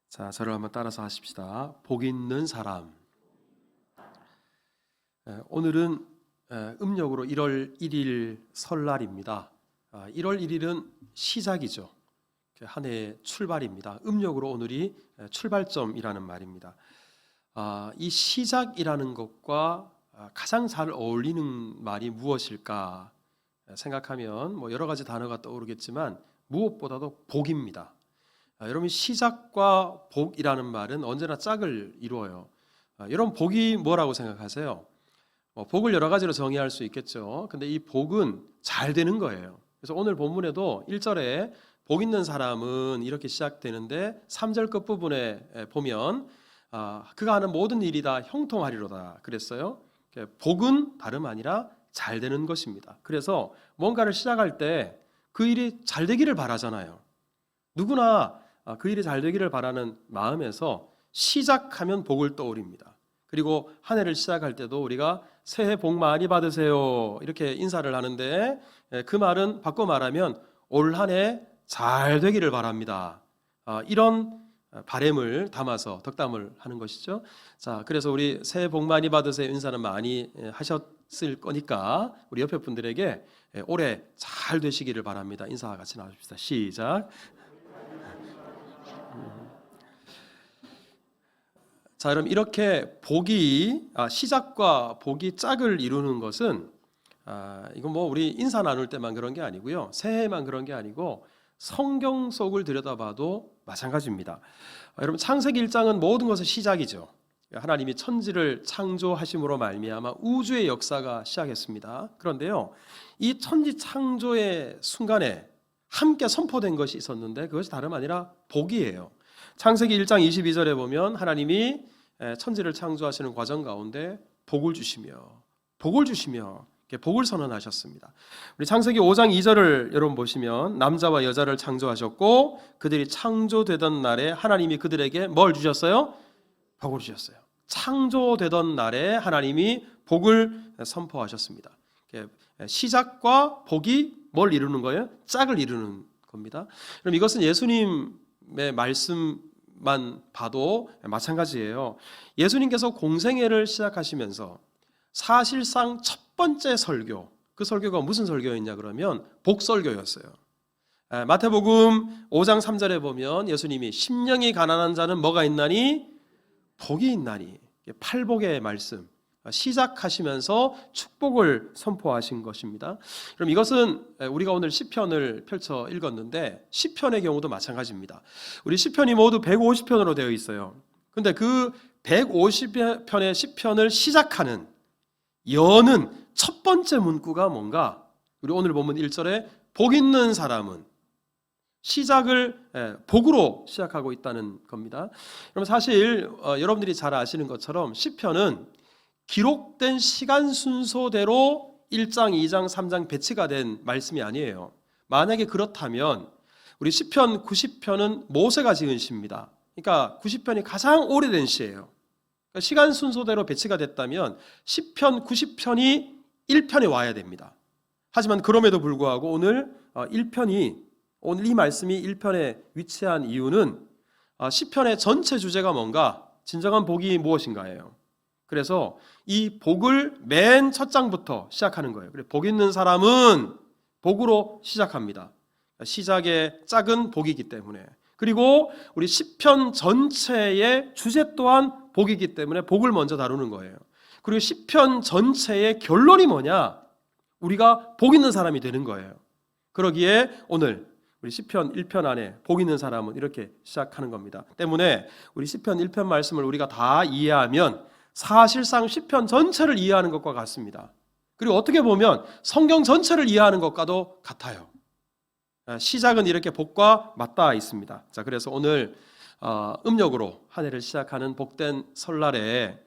자, 저를 한번 따라서 하십시다. 복 있는 사람. 오늘은 음력으로 1월 1일 설날입니다. 1월 1일은 시작이죠. 한 해의 출발입니다. 음력으로 오늘이 출발점이라는 말입니다. 이 시작이라는 것과 가장 잘 어울리는 말이 무엇일까 생각하면 여러 가지 단어가 떠오르겠지만 무엇보다도 복입니다. 여러분, 시작과 복이라는 말은 언제나 짝을 이루어요. 여러분, 복이 뭐라고 생각하세요? 복을 여러 가지로 정의할 수 있겠죠. 근데 이 복은 잘 되는 거예요. 그래서 오늘 본문에도 1절에 복 있는 사람은 이렇게 시작되는데 3절 끝부분에 보면 그가 하는 모든 일이 다 형통하리로다 그랬어요. 복은 다름 아니라 잘 되는 것입니다. 그래서 뭔가를 시작할 때 그 일이 잘 되기를 바라잖아요. 누구나 그 일이 잘 되기를 바라는 마음에서 시작하면 복을 떠올립니다. 그리고 한 해를 시작할 때도 우리가 새해 복 많이 받으세요 이렇게 인사를 하는데, 그 말은 바꿔 말하면 올 한 해 잘 되기를 바랍니다. 이런 바램을 담아서 덕담을 하는 것이죠. 자, 그래서 우리 새해 복 많이 받으세요 인사는 많이 하셨을 거니까 우리 옆에 분들에게 올해 잘 되시기를 바랍니다 인사 같이 나눠줍시다. 시작. 자, 그럼 이렇게 복이 시작과 복이 짝을 이루는 것은 이건 우리 인사 나눌 때만 그런 게 아니고요, 새해만 그런 게 아니고 성경 속을 들여다봐도 마찬가지입니다. 여러분, 창세기 1장은 모든 것의 시작이죠. 하나님이 천지를 창조하심으로 말미암아 우주의 역사가 시작했습니다. 그런데요, 이 천지 창조의 순간에 함께 선포된 것이 있었는데 그것이 다름 아니라 복이에요. 창세기 1장 22절에 보면 하나님이 천지를 창조하시는 과정 가운데 복을 주시며 복을 선언하셨습니다. 우리 창세기 5장 2절을 여러분 보시면 남자와 여자를 창조하셨고 그들이 창조되던 날에 하나님이 그들에게 뭘 주셨어요? 복을 주셨어요. 창조되던 날에 하나님이 복을 선포하셨습니다. 시작과 복이 뭘 이루는 거예요? 짝을 이루는 겁니다. 그럼 이것은 예수님의 말씀만 봐도 마찬가지예요. 예수님께서 공생애를 시작하시면서 사실상 첫 번째 설교, 그 설교가 무슨 설교였냐 그러면 복설교였어요. 마태복음 5장 3절에 보면 예수님이 심령이 가난한 자는 뭐가 있나니? 복이 있나니. 팔복의 말씀 시작하시면서 축복을 선포하신 것입니다. 그럼 이것은 우리가 오늘 시편을 펼쳐 읽었는데 시편의 경우도 마찬가지입니다. 우리 시편이 모두 150편으로 되어 있어요. 근데 그 150편의 시편을 시작하는 여는 첫 번째 문구가 뭔가? 우리 오늘 본문 1절에 복 있는 사람은 시작을 복으로 시작하고 있다는 겁니다. 그럼 사실 여러분들이 잘 아시는 것처럼 시편은 기록된 시간 순서대로 1장, 2장, 3장 배치가 된 말씀이 아니에요. 만약에 그렇다면 우리 시편 90편은 모세가 지은 시입니다. 그러니까 90편이 가장 오래된 시예요. 그러니까 시간 순서대로 배치가 됐다면 시편 90편이 1편에 와야 됩니다. 하지만 그럼에도 불구하고 오늘 이 말씀이 1편에 위치한 이유는 시편의 전체 주제가 뭔가? 진정한 복이 무엇인가예요. 그래서 이 복을 맨 첫 장부터 시작하는 거예요. 복 있는 사람은 복으로 시작합니다. 시작의 짝은 복이기 때문에. 그리고 우리 시편 전체의 주제 또한 복이기 때문에 복을 먼저 다루는 거예요. 그리고 시편 전체의 결론이 뭐냐? 우리가 복 있는 사람이 되는 거예요. 그러기에 오늘 우리 시편 1편 안에 복 있는 사람은 이렇게 시작하는 겁니다. 때문에 우리 시편 1편 말씀을 우리가 다 이해하면 사실상 시편 전체를 이해하는 것과 같습니다. 그리고 어떻게 보면 성경 전체를 이해하는 것과도 같아요. 시작은 이렇게 복과 맞닿아 있습니다. 자, 그래서 오늘 음력으로 한 해를 시작하는 복된 설날에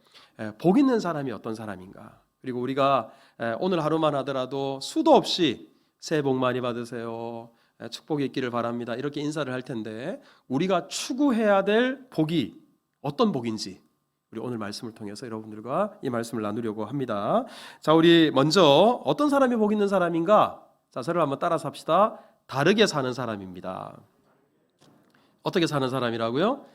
복 있는 사람이 어떤 사람인가? 그리고 우리가 오늘 하루만 하더라도 수도 없이 새해 복 많이 받으세요, 축복이 있기를 바랍니다 이렇게 인사를 할 텐데 우리가 추구해야 될 복이 어떤 복인지 우리 오늘 말씀을 통해서 여러분들과 이 말씀을 나누려고 합니다. 자, 우리 먼저 어떤 사람이 복 있는 사람인가? 자, 저를 한번 따라서 합시다. 다르게 사는 사람입니다. 어떻게 사는 사람이라고요?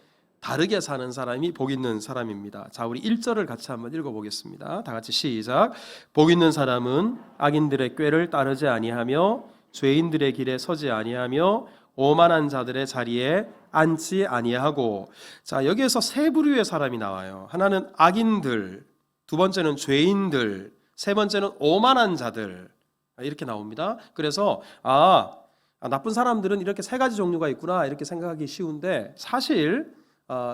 다르게 사는 사람이 복 있는 사람입니다. 자, 우리 1절을 같이 한번 읽어보겠습니다. 다 같이 시작. 복 있는 사람은 악인들의 꾀를 따르지 아니하며 죄인들의 길에 서지 아니하며 오만한 자들의 자리에 앉지 아니하고. 자, 여기에서 세 부류의 사람이 나와요. 하나는 악인들, 두 번째는 죄인들, 세 번째는 오만한 자들, 이렇게 나옵니다. 그래서 나쁜 사람들은 이렇게 세 가지 종류가 있구나 이렇게 생각하기 쉬운데, 사실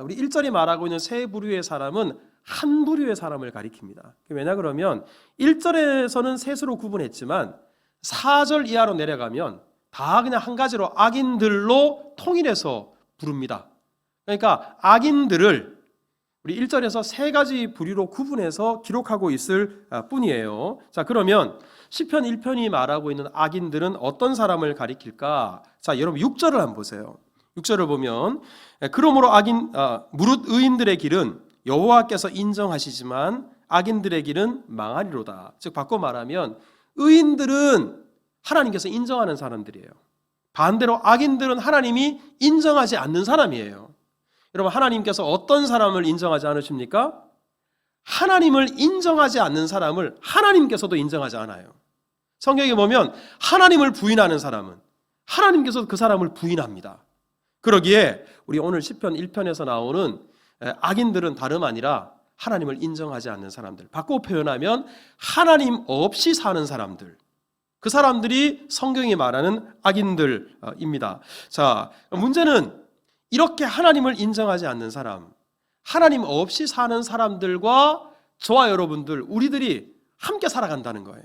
우리 1절이 말하고 있는 세 부류의 사람은 한 부류의 사람을 가리킵니다. 왜냐 그러면 1절에서는 셋으로 구분했지만 4절 이하로 내려가면 다 그냥 한 가지로 악인들로 통일해서 부릅니다. 그러니까 악인들을 우리 1절에서 세 가지 부류로 구분해서 기록하고 있을 뿐이에요. 자, 그러면 시편 1편이 말하고 있는 악인들은 어떤 사람을 가리킬까? 자, 여러분 6절을 한번 보세요. 6절을 보면 그러므로 무릇 의인들의 길은 여호와께서 인정하시지만 악인들의 길은 망하리로다. 즉 바꿔 말하면 의인들은 하나님께서 인정하는 사람들이에요. 반대로 악인들은 하나님이 인정하지 않는 사람이에요. 여러분, 하나님께서 어떤 사람을 인정하지 않으십니까? 하나님을 인정하지 않는 사람을 하나님께서도 인정하지 않아요. 성경에 보면 하나님을 부인하는 사람은 하나님께서도 그 사람을 부인합니다. 그러기에 우리 오늘 시편 1편에서 나오는 악인들은 다름 아니라 하나님을 인정하지 않는 사람들, 바꿔 표현하면 하나님 없이 사는 사람들, 그 사람들이 성경이 말하는 악인들입니다. 자, 문제는 이렇게 하나님을 인정하지 않는 사람, 하나님 없이 사는 사람들과 저와 여러분들, 우리들이 함께 살아간다는 거예요.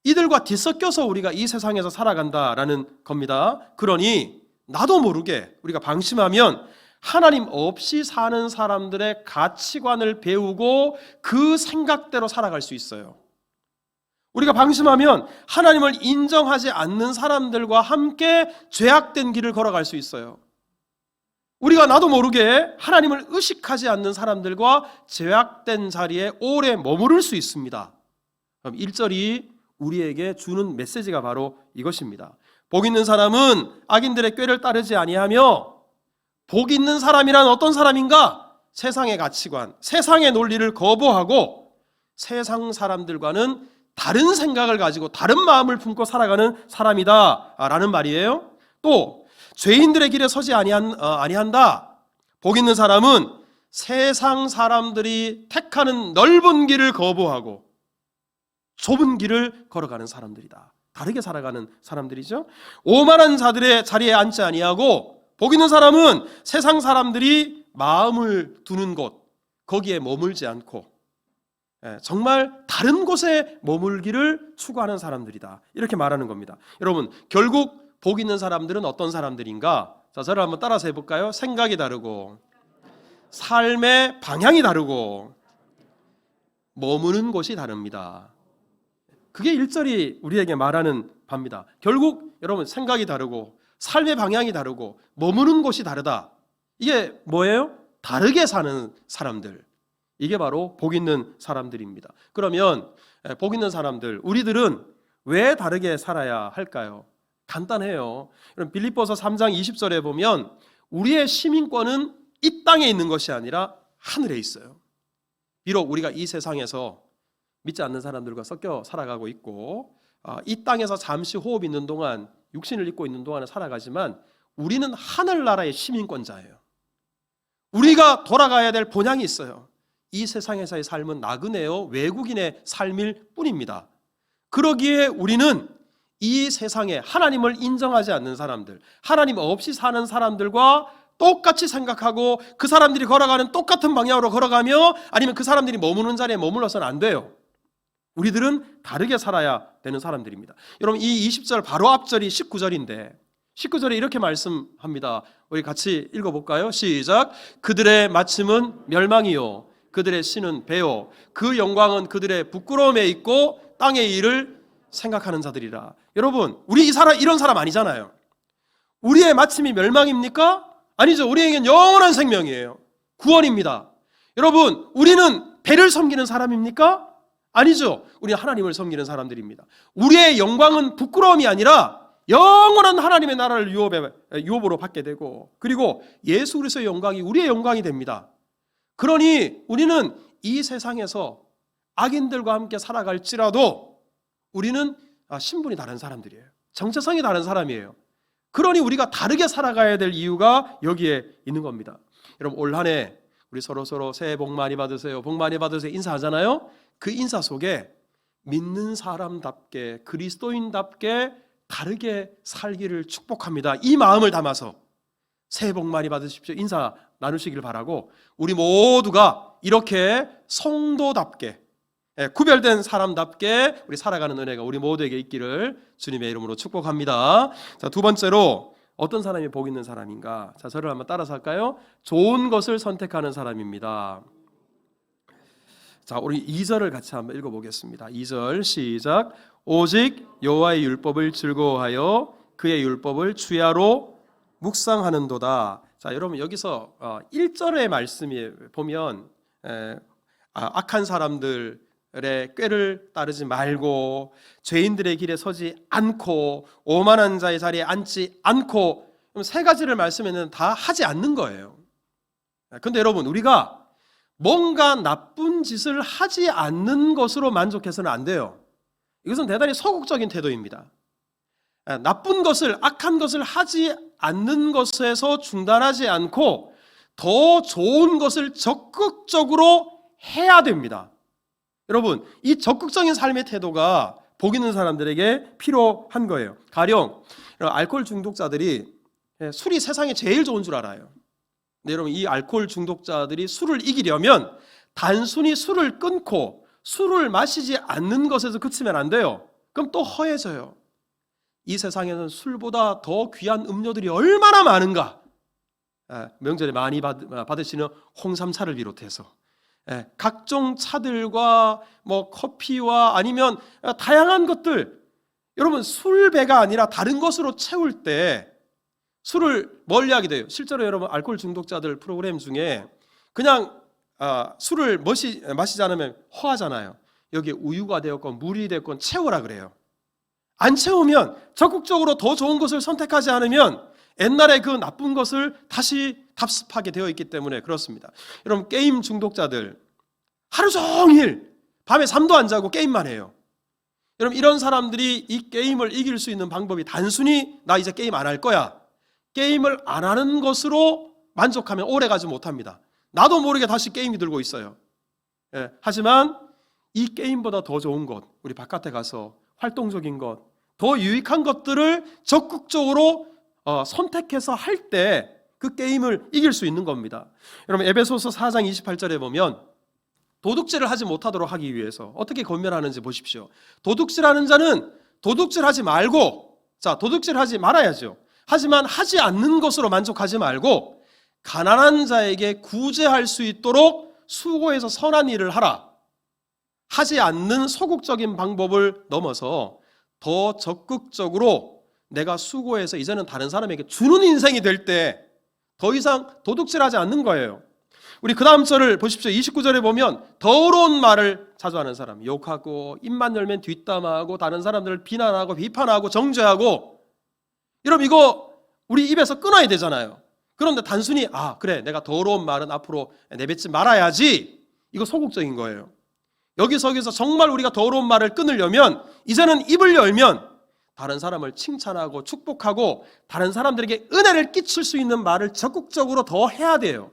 이들과 뒤섞여서 우리가 이 세상에서 살아간다라는 겁니다. 그러니 나도 모르게 우리가 방심하면 하나님 없이 사는 사람들의 가치관을 배우고 그 생각대로 살아갈 수 있어요. 우리가 방심하면 하나님을 인정하지 않는 사람들과 함께 죄악된 길을 걸어갈 수 있어요. 우리가 나도 모르게 하나님을 의식하지 않는 사람들과 죄악된 자리에 오래 머무를 수 있습니다. 그럼 1절이 우리에게 주는 메시지가 바로 이것입니다. 복 있는 사람은 악인들의 꾀를 따르지 아니하며, 복 있는 사람이란 어떤 사람인가? 세상의 가치관, 세상의 논리를 거부하고 세상 사람들과는 다른 생각을 가지고 다른 마음을 품고 살아가는 사람이다 라는 말이에요. 또 죄인들의 길에 서지 아니한다. 복 있는 사람은 세상 사람들이 택하는 넓은 길을 거부하고 좁은 길을 걸어가는 사람들이다. 다르게 살아가는 사람들이죠. 오만한 자들의 자리에 앉지 아니하고, 복 있는 사람은 세상 사람들이 마음을 두는 곳, 거기에 머물지 않고 정말 다른 곳에 머물기를 추구하는 사람들이다. 이렇게 말하는 겁니다. 여러분, 결국 복 있는 사람들은 어떤 사람들인가? 자, 저를 한번 따라서 해볼까요? 생각이 다르고, 삶의 방향이 다르고, 머무는 곳이 다릅니다. 그게 1절이 우리에게 말하는 바입니다. 결국 여러분, 생각이 다르고 삶의 방향이 다르고 머무는 곳이 다르다. 이게 뭐예요? 다르게 사는 사람들. 이게 바로 복 있는 사람들입니다. 그러면 복 있는 사람들, 우리들은 왜 다르게 살아야 할까요? 간단해요. 빌립보서 3장 20절에 보면 우리의 시민권은 이 땅에 있는 것이 아니라 하늘에 있어요. 비록 우리가 이 세상에서 믿지 않는 사람들과 섞여 살아가고 있고 이 땅에서 잠시 호흡 있는 동안, 육신을 입고 있는 동안에 살아가지만 우리는 하늘나라의 시민권자예요. 우리가 돌아가야 될 본향이 있어요. 이 세상에서의 삶은 나그네요, 외국인의 삶일 뿐입니다. 그러기에 우리는 이 세상에 하나님을 인정하지 않는 사람들, 하나님 없이 사는 사람들과 똑같이 생각하고 그 사람들이 걸어가는 똑같은 방향으로 걸어가며, 아니면 그 사람들이 머무는 자리에 머물러서는 안 돼요. 우리들은 다르게 살아야 되는 사람들입니다. 여러분, 이 20절 바로 앞절이 19절인데 19절에 이렇게 말씀합니다. 우리 같이 읽어볼까요? 시작. 그들의 마침은 멸망이요, 그들의 신은 배요, 그 영광은 그들의 부끄러움에 있고 땅의 일을 생각하는 자들이라. 여러분, 우리 이런 사람 아니잖아요. 우리의 마침이 멸망입니까? 아니죠. 우리에겐 영원한 생명이에요. 구원입니다. 여러분, 우리는 배를 섬기는 사람입니까? 아니죠. 우리는 하나님을 섬기는 사람들입니다. 우리의 영광은 부끄러움이 아니라 영원한 하나님의 나라를 유업으로 받게 되고, 그리고 예수 그리스도의 영광이 우리의 영광이 됩니다. 그러니 우리는 이 세상에서 악인들과 함께 살아갈지라도 우리는 신분이 다른 사람들이에요. 정체성이 다른 사람이에요. 그러니 우리가 다르게 살아가야 될 이유가 여기에 있는 겁니다. 여러분, 올 한 해 우리 서로 새해 복 많이 받으세요, 복 많이 받으세요 인사하잖아요. 그 인사 속에 믿는 사람답게, 그리스도인답게 다르게 살기를 축복합니다. 이 마음을 담아서 새해 복 많이 받으십시오 인사 나누시길 바라고, 우리 모두가 이렇게 성도답게, 구별된 사람답게 우리 살아가는 은혜가 우리 모두에게 있기를 주님의 이름으로 축복합니다. 자, 두 번째로 어떤 사람이 복 있는 사람인가? 자, 저를 한번 따라서 할까요? 좋은 것을 선택하는 사람입니다. 자, 우리 2절을 같이 한번 읽어보겠습니다. 2절 시작. 오직 여호와의 율법을 즐거워하여 그의 율법을 주야로 묵상하는도다. 자, 여러분 여기서 1절의 말씀이 보면 악한 사람들의 꾀를 따르지 말고, 죄인들의 길에 서지 않고, 오만한 자의 자리에 앉지 않고, 세 가지를 말씀에는 다 하지 않는 거예요. 그런데 여러분, 우리가 뭔가 나쁜 짓을 하지 않는 것으로 만족해서는 안 돼요. 이것은 대단히 소극적인 태도입니다. 나쁜 것을, 악한 것을 하지 않는 것에서 중단하지 않고 더 좋은 것을 적극적으로 해야 됩니다. 여러분, 이 적극적인 삶의 태도가 복 있는 사람들에게 필요한 거예요. 가령 알코올 중독자들이 술이 세상에 제일 좋은 줄 알아요. 근데 여러분, 이 알코올 중독자들이 술을 이기려면 단순히 술을 끊고 술을 마시지 않는 것에서 그치면 안 돼요. 그럼 또 허해져요. 이 세상에는 술보다 더 귀한 음료들이 얼마나 많은가. 명절에 많이 받으시는 홍삼차를 비롯해서 각종 차들과 커피와 아니면 다양한 것들, 여러분 술배가 아니라 다른 것으로 채울 때 술을 멀리하게 돼요. 실제로 여러분 알코올 중독자들 프로그램 중에 그냥 술을 마시지 않으면 허하잖아요. 여기에 우유가 되었건 물이 되었건 채우라 그래요. 안 채우면, 적극적으로 더 좋은 것을 선택하지 않으면 옛날에 그 나쁜 것을 다시 답습하게 되어 있기 때문에 그렇습니다. 여러분, 게임 중독자들 하루 종일 밤에 잠도 안 자고 게임만 해요. 여러분, 이런 사람들이 이 게임을 이길 수 있는 방법이 단순히 나 이제 게임 안 할 거야, 게임을 안 하는 것으로 만족하면 오래 가지 못합니다. 나도 모르게 다시 게임이 들고 있어요. 하지만 이 게임보다 더 좋은 것, 우리 바깥에 가서 활동적인 것, 더 유익한 것들을 적극적으로 선택해서 할 때 그 게임을 이길 수 있는 겁니다. 여러분, 에베소서 4장 28절에 보면 도둑질을 하지 못하도록 하기 위해서 어떻게 권면하는지 보십시오. 도둑질하는 자는 도둑질하지 말고, 자, 도둑질하지 말아야죠. 하지만 하지 않는 것으로 만족하지 말고 가난한 자에게 구제할 수 있도록 수고해서 선한 일을 하라. 하지 않는 소극적인 방법을 넘어서 더 적극적으로 내가 수고해서 이제는 다른 사람에게 주는 인생이 될 때 더 이상 도둑질하지 않는 거예요. 우리 그 다음 절을 보십시오. 29절에 보면 더러운 말을 자주 하는 사람, 욕하고 입만 열면 뒷담화하고 다른 사람들을 비난하고 비판하고 정죄하고, 여러분 이거 우리 입에서 끊어야 되잖아요. 그런데 단순히 그래 내가 더러운 말은 앞으로 내뱉지 말아야지, 이거 소극적인 거예요. 여기서 정말 우리가 더러운 말을 끊으려면 이제는 입을 열면 다른 사람을 칭찬하고 축복하고 다른 사람들에게 은혜를 끼칠 수 있는 말을 적극적으로 더 해야 돼요.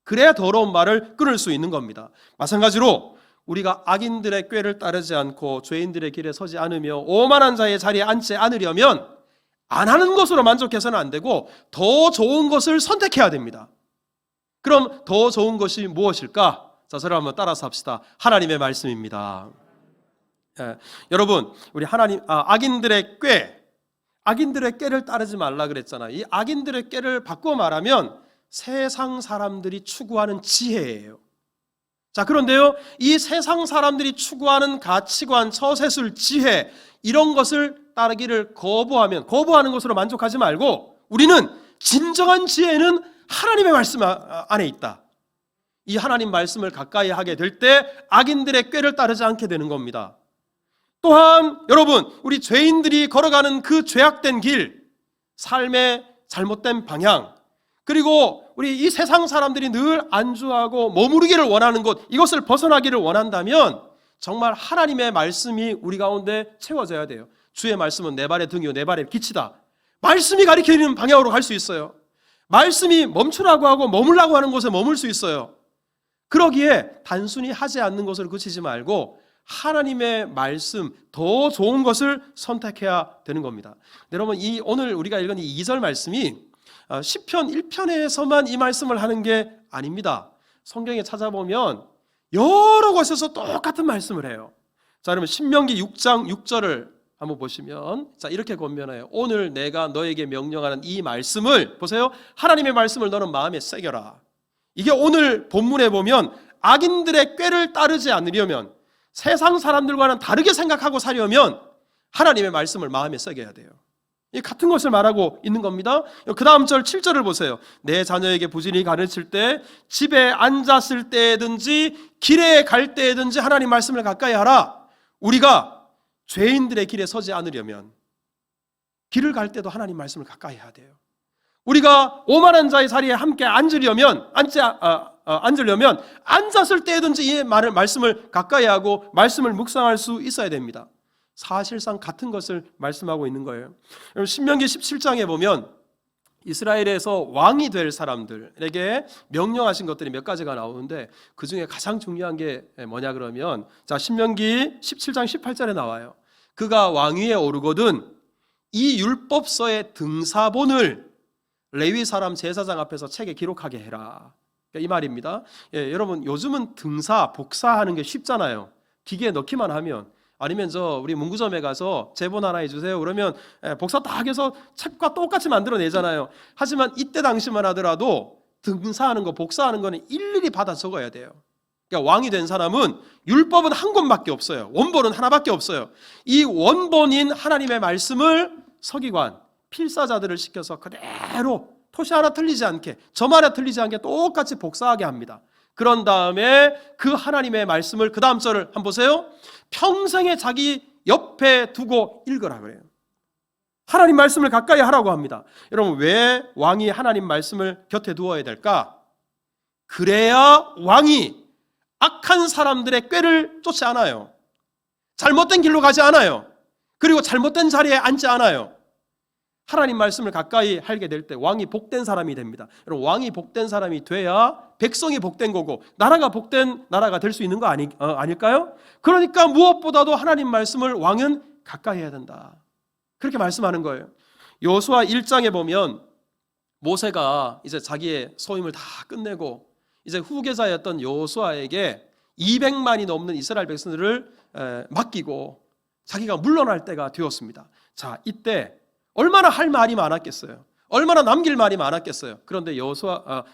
그래야 더러운 말을 끊을 수 있는 겁니다. 마찬가지로 우리가 악인들의 꾀를 따르지 않고 죄인들의 길에 서지 않으며 오만한 자의 자리에 앉지 않으려면 안 하는 것으로 만족해서는 안 되고 더 좋은 것을 선택해야 됩니다. 그럼 더 좋은 것이 무엇일까? 자, 저를 한번 따라서 합시다. 하나님의 말씀입니다. 여러분, 우리 하나님 악인들의 꾀를 따르지 말라 그랬잖아요. 이 악인들의 꾀를 바꾸어 말하면 세상 사람들이 추구하는 지혜예요. 자, 그런데요, 이 세상 사람들이 추구하는 가치관, 처세술, 지혜, 이런 것을 따르기를 거부하는 것으로 만족하지 말고 우리는 진정한 지혜는 하나님의 말씀 안에 있다. 이 하나님 말씀을 가까이 하게 될 때 악인들의 꾀를 따르지 않게 되는 겁니다. 또한 여러분, 우리 죄인들이 걸어가는 그 죄악된 길, 삶의 잘못된 방향, 그리고 우리 이 세상 사람들이 늘 안주하고 머무르기를 원하는 곳, 이것을 벗어나기를 원한다면 정말 하나님의 말씀이 우리 가운데 채워져야 돼요. 주의 말씀은 내 발의 등이요 내 발의 빛이다. 말씀이 가리키는 방향으로 갈 수 있어요. 말씀이 멈추라고 하고 머물라고 하는 곳에 머물 수 있어요. 그러기에 단순히 하지 않는 것을 그치지 말고 하나님의 말씀, 더 좋은 것을 선택해야 되는 겁니다. 여러분, 오늘 우리가 읽은 이 2절 말씀이 시편 1편에서만 이 말씀을 하는 게 아닙니다. 성경에 찾아보면 여러 곳에서 똑같은 말씀을 해요. 자, 그러면 신명기 6장 6절을 한번 보시면, 자, 이렇게 권면해요. 오늘 내가 너에게 명령하는 이 말씀을, 보세요, 하나님의 말씀을 너는 마음에 새겨라. 이게 오늘 본문에 보면 악인들의 꾀를 따르지 않으려면, 세상 사람들과는 다르게 생각하고 살려면 하나님의 말씀을 마음에 새겨야 돼요. 이 같은 것을 말하고 있는 겁니다. 그 다음 절 7절을 보세요. 내 자녀에게 부진히 가르칠 때, 집에 앉았을 때든지 길에 갈 때든지 하나님 말씀을 가까이 하라. 우리가 죄인들의 길에 서지 않으려면 길을 갈 때도 하나님 말씀을 가까이 해야 돼요. 우리가 오만한 자의 자리에 함께 앉으려면 앉았을 때든지 이 말씀을 가까이 하고 말씀을 묵상할 수 있어야 됩니다. 사실상 같은 것을 말씀하고 있는 거예요. 신명기 17장에 보면 이스라엘에서 왕이 될 사람들에게 명령하신 것들이 몇 가지가 나오는데, 그 중에 가장 중요한 게 뭐냐 그러면, 자, 신명기 17장 18절에 나와요. 그가 왕위에 오르거든 이 율법서의 등사본을 레위 사람 제사장 앞에서 책에 기록하게 해라. 그러니까 이 말입니다. 여러분, 요즘은 등사, 복사하는 게 쉽잖아요. 기계에 넣기만 하면. 아니면 우리 문구점에 가서 제본 하나 해주세요 그러면 복사 딱 해서 책과 똑같이 만들어내잖아요. 하지만 이때 당시만 하더라도 등사하는 거, 복사하는 거는 일일이 받아 적어야 돼요. 그러니까 왕이 된 사람은 율법은 한 권밖에 없어요. 원본은 하나밖에 없어요. 이 원본인 하나님의 말씀을 서기관, 필사자들을 시켜서 그대로 토시 하나 틀리지 않게, 점 하나 틀리지 않게 똑같이 복사하게 합니다. 그런 다음에 그 하나님의 말씀을, 그 다음 절을 한번 보세요. 평생에 자기 옆에 두고 읽으라 그래요. 하나님 말씀을 가까이 하라고 합니다. 여러분, 왜 왕이 하나님 말씀을 곁에 두어야 될까? 그래야 왕이 악한 사람들의 꾀를 쫓지 않아요. 잘못된 길로 가지 않아요. 그리고 잘못된 자리에 앉지 않아요. 하나님 말씀을 가까이 하게 될 때 왕이 복된 사람이 됩니다. 여러분, 왕이 복된 사람이 돼야 백성이 복된 거고 나라가 복된 나라가 될 수 있는 거 아닐까요? 그러니까 무엇보다도 하나님 말씀을 왕은 가까이 해야 된다. 그렇게 말씀하는 거예요. 여호수아 1장에 보면 모세가 이제 자기의 소임을 다 끝내고 이제 후계자였던 여호수아에게 200만이 넘는 이스라엘 백성들을 맡기고 자기가 물러날 때가 되었습니다. 자, 이때 얼마나 할 말이 많았겠어요. 얼마나 남길 말이 많았겠어요. 그런데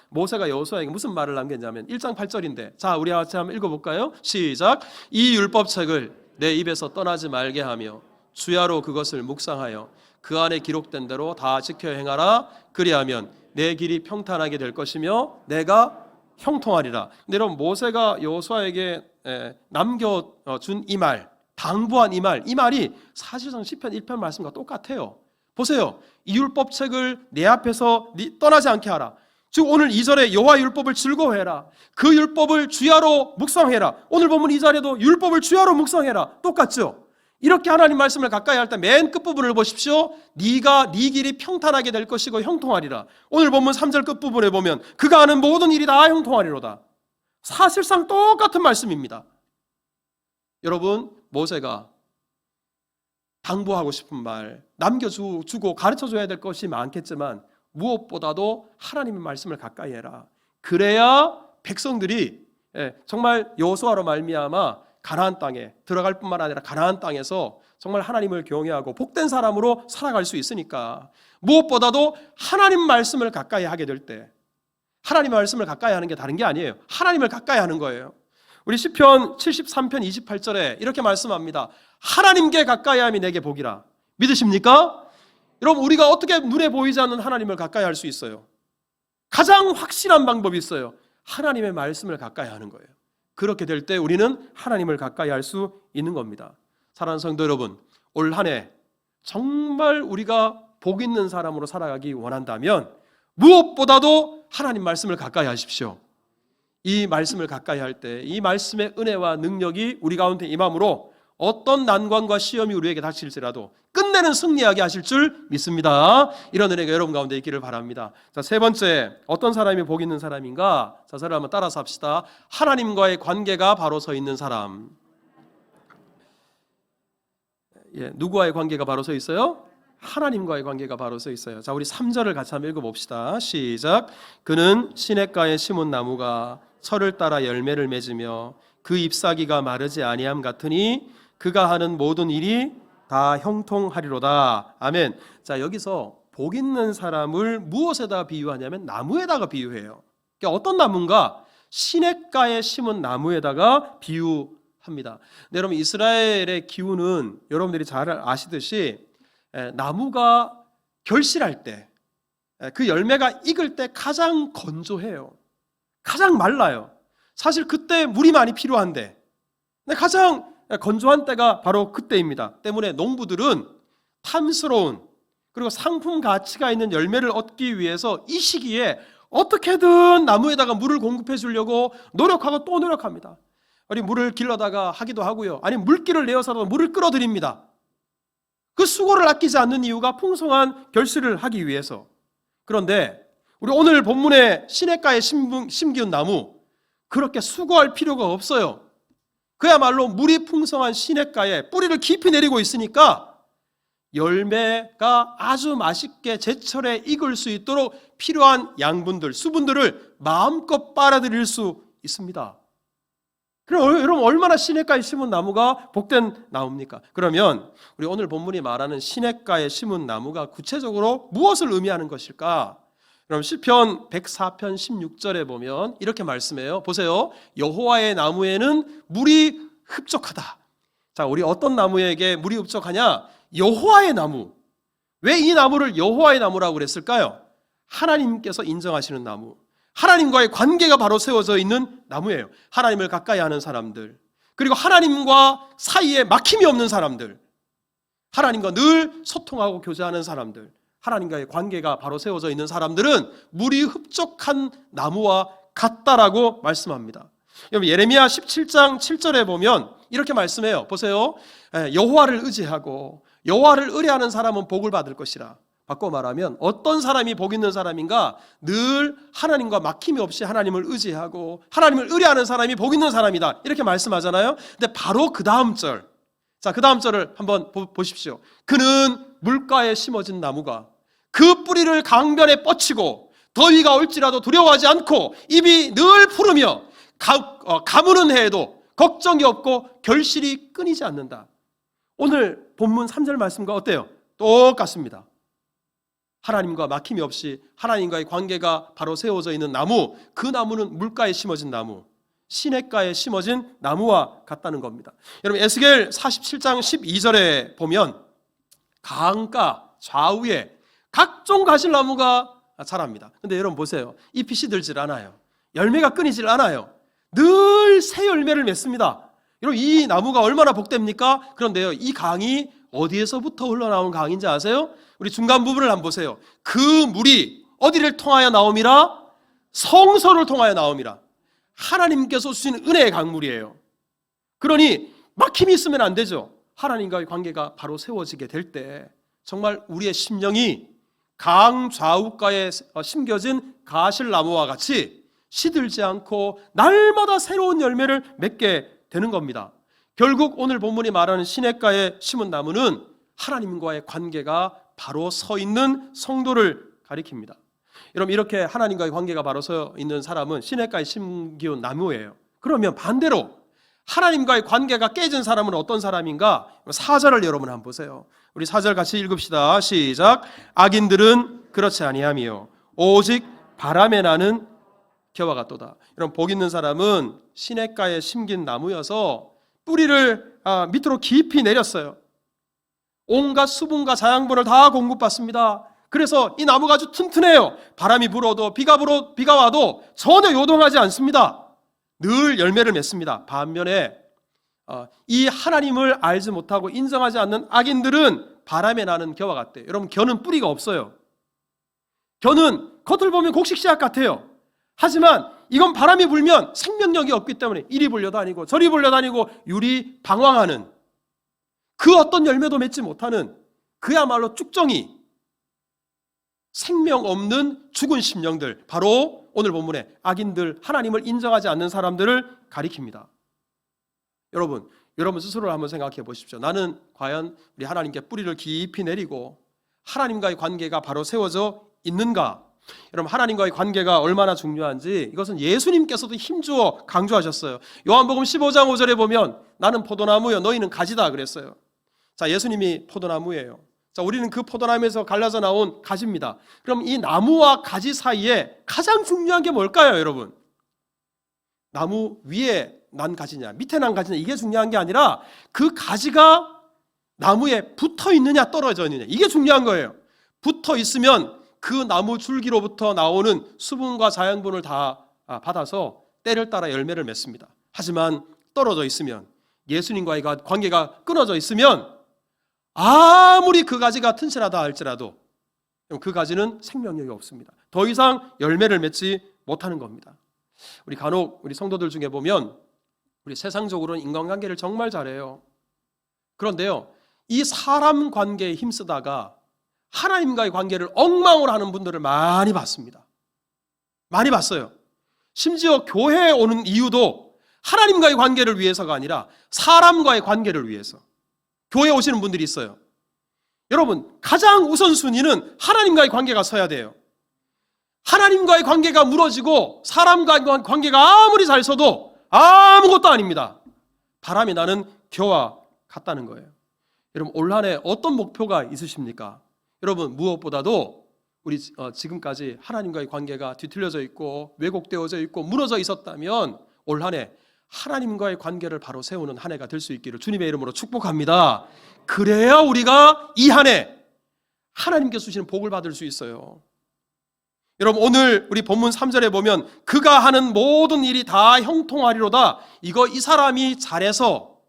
모세가 여호수아에게 무슨 말을 남겼냐면 1장 8절인데, 자, 우리 같이 한번 읽어볼까요? 시작. 이 율법책을 내 입에서 떠나지 말게 하며 주야로 그것을 묵상하여 그 안에 기록된 대로 다 지켜 행하라. 그리하면 내 길이 평탄하게 될 것이며 내가 형통하리라. 근데 여러분, 모세가 여호수아에게 남겨준 이 말, 당부한 이 말이 사실상 시편 1편 말씀과 똑같아요. 보세요. 이 율법책을 내 앞에서 떠나지 않게 하라. 즉 오늘 2절에 여호와 율법을 즐거워해라. 그 율법을 주야로 묵상해라. 오늘 보면 2절에도 율법을 주야로 묵상해라. 똑같죠? 이렇게 하나님 말씀을 가까이 할 때 맨 끝부분을 보십시오. 네가 네 길이 평탄하게 될 것이고 형통하리라. 오늘 보면 3절 끝부분에 보면 그가 하는 모든 일이 다 형통하리로다. 사실상 똑같은 말씀입니다. 여러분, 모세가 당부하고 싶은 말, 남겨주고 가르쳐줘야 될 것이 많겠지만 무엇보다도 하나님의 말씀을 가까이 해라. 그래야 백성들이 정말 여호수아로 말미암아 가나안 땅에 들어갈 뿐만 아니라 가나안 땅에서 정말 하나님을 경외하고 복된 사람으로 살아갈 수 있으니까, 무엇보다도 하나님 말씀을 가까이 하게 될 때, 하나님의 말씀을 가까이 하는 게 다른 게 아니에요. 하나님을 가까이 하는 거예요. 우리 시편 73편 28절에 이렇게 말씀합니다. 하나님께 가까이 함이 내게 복이라. 믿으십니까? 여러분, 우리가 어떻게 눈에 보이지 않는 하나님을 가까이 할 수 있어요? 가장 확실한 방법이 있어요. 하나님의 말씀을 가까이 하는 거예요. 그렇게 될 때 우리는 하나님을 가까이 할 수 있는 겁니다. 사랑하는 성도 여러분, 올 한 해 정말 우리가 복 있는 사람으로 살아가기 원한다면 무엇보다도 하나님 말씀을 가까이 하십시오. 이 말씀을 가까이 할 때 이 말씀의 은혜와 능력이 우리 가운데 임함으로 어떤 난관과 시험이 우리에게 닥칠지라도 끝내는 승리하게 하실 줄 믿습니다. 이런 은혜가 여러분 가운데 있기를 바랍니다. 자, 세 번째, 어떤 사람이 복 있는 사람인가? 자, 저를 한번 따라서 합시다. 하나님과의 관계가 바로 서 있는 사람. 누구와의 관계가 바로 서 있어요? 하나님과의 관계가 바로 서 있어요. 자, 우리 3절을 같이 한번 읽어봅시다. 시작. 그는 시냇가에 심은 나무가 철을 따라 열매를 맺으며 그 잎사귀가 마르지 아니함 같으니 그가 하는 모든 일이 다 형통하리로다. 아멘. 자, 여기서 복 있는 사람을 무엇에다 비유하냐면 나무에다가 비유해요. 그러니까 어떤 나무인가? 시냇가에 심은 나무에다가 비유합니다. 네, 여러분, 이스라엘의 기후는 여러분들이 잘 아시듯이 나무가 결실할 때, 그 열매가 익을 때 가장 건조해요. 가장 말라요. 사실 그때 물이 많이 필요한데 가장 건조한 때가 바로 그때입니다. 때문에 농부들은 탐스러운 그리고 상품 가치가 있는 열매를 얻기 위해서 이 시기에 어떻게든 나무에다가 물을 공급해 주려고 노력하고 또 노력합니다. 아니, 물을 길러다가 하기도 하고요. 아니, 물기를 내어서도 물을 끌어들입니다. 그 수고를 아끼지 않는 이유가 풍성한 결실을 하기 위해서. 그런데 우리 오늘 본문의 시냇가에 심기운 나무, 그렇게 수고할 필요가 없어요. 그야말로 물이 풍성한 시냇가에 뿌리를 깊이 내리고 있으니까 열매가 아주 맛있게 제철에 익을 수 있도록 필요한 양분들, 수분들을 마음껏 빨아들일 수 있습니다. 그럼 여러분, 얼마나 시냇가에 심은 나무가 복된 나무입니까? 그러면 우리 오늘 본문이 말하는 시냇가에 심은 나무가 구체적으로 무엇을 의미하는 것일까? 그럼 시편 104편 16절에 보면 이렇게 말씀해요. 보세요. 여호와의 나무에는 물이 흡족하다. 자, 우리 어떤 나무에게 물이 흡족하냐? 여호와의 나무. 왜 이 나무를 여호와의 나무라고 그랬을까요? 하나님께서 인정하시는 나무. 하나님과의 관계가 바로 세워져 있는 나무예요. 하나님을 가까이 하는 사람들, 그리고 하나님과 사이에 막힘이 없는 사람들, 하나님과 늘 소통하고 교제하는 사람들, 하나님과의 관계가 바로 세워져 있는 사람들은 물이 흡족한 나무와 같다라고 말씀합니다. 여러분, 예레미야 17장 7절에 보면 이렇게 말씀해요. 보세요. 여호와를 의지하고 여호와를 의뢰하는 사람은 복을 받을 것이라. 바꿔 말하면 어떤 사람이 복 있는 사람인가? 늘 하나님과 막힘이 없이 하나님을 의지하고 하나님을 의뢰하는 사람이 복 있는 사람이다. 이렇게 말씀하잖아요. 근데 바로 그 다음 절, 자, 그 다음 절을 한번 보십시오. 그는 물가에 심어진 나무가 그 뿌리를 강변에 뻗치고 더위가 올지라도 두려워하지 않고 입이 늘 푸르며 가무는 해에도 걱정이 없고 결실이 끊이지 않는다. 오늘 본문 3절 말씀과 어때요? 똑같습니다. 하나님과 막힘이 없이 하나님과의 관계가 바로 세워져 있는 나무, 그 나무는 물가에 심어진 나무, 시냇가에 심어진 나무와 같다는 겁니다. 여러분, 에스겔 47장 12절에 보면 강가 좌우에 각종 가실나무가 자랍니다. 근데 여러분 보세요. 잎이 시들질 않아요. 열매가 끊이질 않아요. 늘 새 열매를 맺습니다. 여러분, 이 나무가 얼마나 복됩니까? 그런데요, 이 강이 어디에서부터 흘러나온 강인지 아세요? 우리 중간 부분을 한번 보세요. 그 물이 어디를 통하여 나옴이라? 성소를 통하여 나옴이라. 하나님께서 주신 은혜의 강물이에요. 그러니 막힘이 있으면 안 되죠. 하나님과의 관계가 바로 세워지게 될 때 정말 우리의 심령이 강 좌우가에 심겨진 가실나무와 같이 시들지 않고 날마다 새로운 열매를 맺게 되는 겁니다. 결국 오늘 본문이 말하는 시냇가에 심은 나무는 하나님과의 관계가 바로 서 있는 성도를 가리킵니다. 여러분, 이렇게 하나님과의 관계가 바로 서 있는 사람은 시냇가에 심기운 나무예요. 그러면 반대로 하나님과의 관계가 깨진 사람은 어떤 사람인가? 4절을 여러분 한번 보세요. 우리 4절 같이 읽읍시다. 시작. 악인들은 그렇지 아니하며 오직 바람에 나는 겨와 같도다. 여러분, 복 있는 사람은 시냇가에 심긴 나무여서 뿌리를 밑으로 깊이 내렸어요. 온갖 수분과 자양분을 다 공급받습니다. 그래서 이 나무가 아주 튼튼해요. 바람이 불어도 비가 와도 전혀 요동하지 않습니다. 늘 열매를 맺습니다. 반면에 이 하나님을 알지 못하고 인정하지 않는 악인들은 바람에 나는 겨와 같대요. 여러분, 겨는 뿌리가 없어요. 겨는 겉을 보면 곡식 씨앗 같아요. 하지만 이건 바람이 불면 생명력이 없기 때문에 이리 불려다니고 저리 불려다니고 유리 방황하는, 그 어떤 열매도 맺지 못하는 그야말로 쭉정이, 생명 없는 죽은 심령들, 바로 오늘 본문에 악인들, 하나님을 인정하지 않는 사람들을 가리킵니다. 여러분 스스로를 한번 생각해 보십시오. 나는 과연 우리 하나님께 뿌리를 깊이 내리고 하나님과의 관계가 바로 세워져 있는가? 여러분, 하나님과의 관계가 얼마나 중요한지 이것은 예수님께서도 힘주어 강조하셨어요. 요한복음 15장 5절에 보면 나는 포도나무요 너희는 가지다 그랬어요. 자, 예수님이 포도나무예요. 자, 우리는 그 포도나무에서 갈라져 나온 가지입니다. 그럼 이 나무와 가지 사이에 가장 중요한 게 뭘까요, 여러분? 나무 위에 난 가지냐, 밑에 난 가지냐, 이게 중요한 게 아니라 그 가지가 나무에 붙어 있느냐 떨어져 있느냐, 이게 중요한 거예요. 붙어 있으면 그 나무 줄기로부터 나오는 수분과 자양분을 다 받아서 때를 따라 열매를 맺습니다. 하지만 떨어져 있으면, 예수님과의 관계가 끊어져 있으면 아무리 그 가지가 튼실하다 할지라도 그 가지는 생명력이 없습니다. 더 이상 열매를 맺지 못하는 겁니다. 우리 간혹 우리 성도들 중에 보면 우리 세상적으로는 인간관계를 정말 잘해요. 그런데요, 이 사람 관계에 힘쓰다가 하나님과의 관계를 엉망으로 하는 분들을 많이 봤습니다. 많이 봤어요. 심지어 교회에 오는 이유도 하나님과의 관계를 위해서가 아니라 사람과의 관계를 위해서 교회에 오시는 분들이 있어요. 여러분, 가장 우선순위는 하나님과의 관계가 서야 돼요. 하나님과의 관계가 무너지고 사람과의 관계가 아무리 잘 서도 아무것도 아닙니다. 바람이 나는 겨와 같다는 거예요. 여러분, 올 한 해 어떤 목표가 있으십니까? 여러분, 무엇보다도 우리 지금까지 하나님과의 관계가 뒤틀려져 있고 왜곡되어져 있고 무너져 있었다면 올 한 해 하나님과의 관계를 바로 세우는 한 해가 될 수 있기를 주님의 이름으로 축복합니다. 그래야 우리가 이 한 해 하나님께서 주시는 복을 받을 수 있어요. 여러분, 오늘 우리 본문 3절에 보면 그가 하는 모든 일이 다 형통하리로다. 이 사람이 잘해서,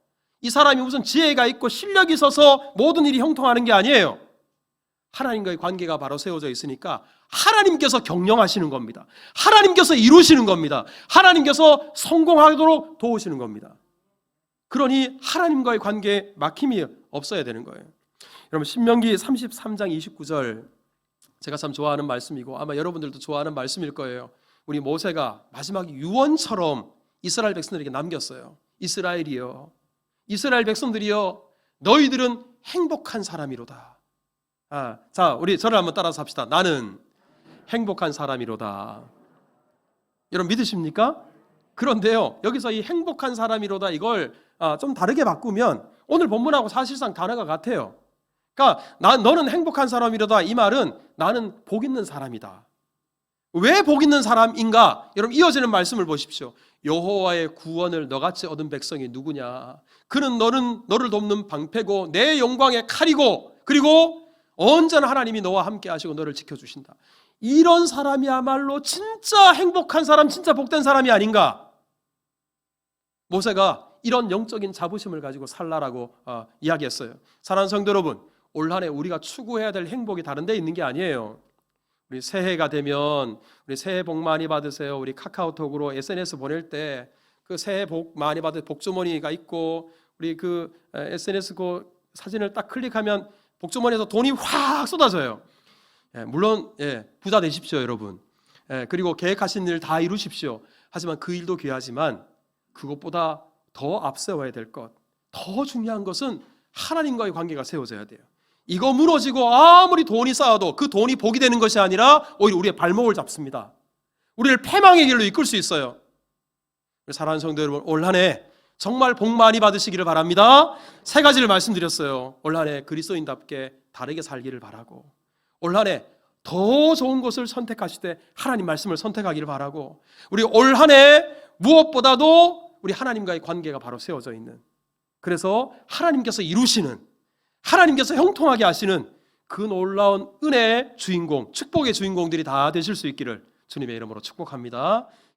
이 사람이 무슨 지혜가 있고 실력이 있어서 모든 일이 형통하는 게 아니에요. 하나님과의 관계가 바로 세워져 있으니까 하나님께서 경영하시는 겁니다. 하나님께서 이루시는 겁니다. 하나님께서 성공하도록 도우시는 겁니다. 그러니 하나님과의 관계에 막힘이 없어야 되는 거예요. 여러분, 신명기 33장 29절, 제가 참 좋아하는 말씀이고 아마 여러분들도 좋아하는 말씀일 거예요. 우리 모세가 마지막 유언처럼 이스라엘 백성들에게 남겼어요. 이스라엘이여, 이스라엘 백성들이여, 너희들은 행복한 사람이로다. 자, 우리 저를 한번 따라서 합시다. 나는 행복한 사람이로다. 여러분, 믿으십니까? 그런데요, 여기서 이 행복한 사람이로다 이걸 좀 다르게 바꾸면 오늘 본문하고 사실상 단어가 같아요. 그러니까 너는 행복한 사람이로다, 이 말은 나는 복 있는 사람이다. 왜 복 있는 사람인가? 여러분, 이어지는 말씀을 보십시오. 여호와의 구원을 너같이 얻은 백성이 누구냐? 그는 너를 돕는 방패고 내 영광의 칼이고, 그리고 언제나 하나님이 너와 함께 하시고 너를 지켜주신다. 이런 사람이야말로 진짜 행복한 사람, 진짜 복된 사람이 아닌가? 모세가 이런 영적인 자부심을 가지고 살라라고 이야기했어요. 사랑하는 성도 여러분, 올 한 해 우리가 추구해야 될 행복이 다른 데 있는 게 아니에요. 우리 새해가 되면 우리 새해 복 많이 받으세요. 우리 카카오톡으로 SNS 보낼 때 그 새해 복 많이 받을 복주머니가 있고, 우리 그 SNS 그 사진을 딱 클릭하면 복주머니에서 돈이 확 쏟아져요. 물론 부자 되십시오, 여러분. 그리고 계획하신 일 다 이루십시오. 하지만 그 일도 귀하지만 그것보다 더 앞세워야 될 것, 더 중요한 것은 하나님과의 관계가 세워져야 돼요. 이거 무너지고 아무리 돈이 쌓여도 그 돈이 복이 되는 것이 아니라 오히려 우리의 발목을 잡습니다. 우리를 패망의 길로 이끌 수 있어요. 사랑하는 성도 여러분, 올 한 해 정말 복 많이 받으시기를 바랍니다. 세 가지를 말씀드렸어요. 올 한 해 그리스도인답게 다르게 살기를 바라고, 올 한 해 더 좋은 것을 선택하실 때 하나님 말씀을 선택하기를 바라고, 우리 올 한 해 무엇보다도 우리 하나님과의 관계가 바로 세워져 있는, 그래서 하나님께서 이루시는, 하나님께서 형통하게 하시는 그 놀라운 은혜의 주인공, 축복의 주인공들이 다 되실 수 있기를 주님의 이름으로 축복합니다.